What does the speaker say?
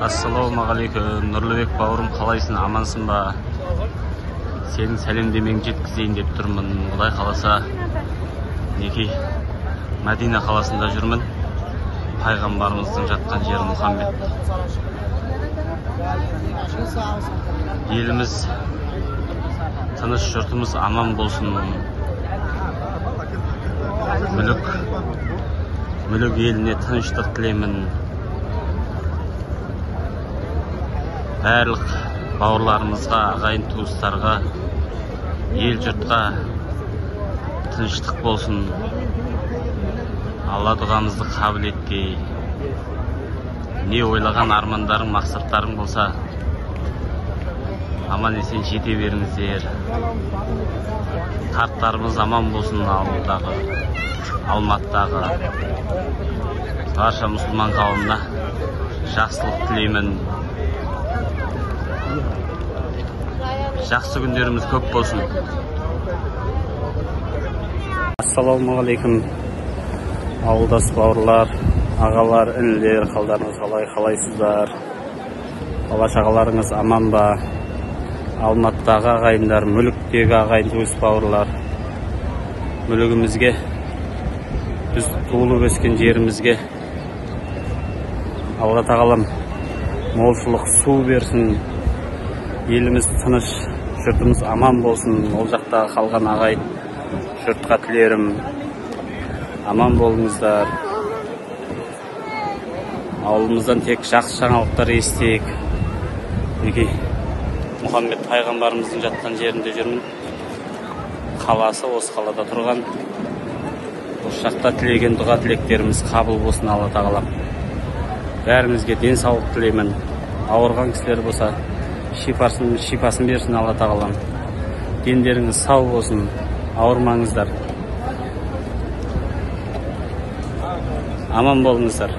Ассалаумағалейкум, Нұрлыбек бауырым, қалайсың, амансың ба? Сенің сәлемдемеңді жеткізейін деп тұрмын. Құдай қаласа, неке Мәдина қаласында жүрмін. Пайғамбарымыздың жатқан жері Мұхаммед. Еліміз тыныш, жұртымыз аман болсын. Мүлік еліне тыныштық тілеймін. Барлық бауырларымызға, ағайын туыстарға, ел жұртқа тыныштық болсын. Алла дұғамызды қабыл еткей. Не ойлаған армандарың, мақсаттарың болса, аман есен жете беріңіздер. Қарттарымыз аман болсын. Ауылдағы, Алматыдағы барша мұсылман қауымына жақсылық тілеймін. Жақсы күндеріміз көп болсын. Ассалаумағалейкум, ауылдас бауырлар, ағалар, інілер, қалдарыңыз қалайсыздар? Бала-шағаларыңыз аман ба? Алматыдағы ағайындар, мүліктегі ағайын туыс бауырлар, мүлігімізге, біз туылып өскен жерімізге Алла тағалам молшылық су берсін. Еліміз тыныш, жұртымыз аман болсын. Ол жақтағы қалған ағайын жұртқа тілерім, аман болыңыздар. Ауылымыздан тек жақсы жаңалықтар естейік. Неге Мұхаммед пайғамбарымыздың жатқан жерінде жүрмін. Қаласы осы қалада тұрған. Осы жақта тілеген дұға тілектеріміз қабыл болсын. Алла тағалам бәріңізге денсаулық тілеймін. Ауырған кісілер болса шипасын берсін Алла тағалам. Дендеріңіз сау болсын, ауырмаңыздар. Аман болыңыздар.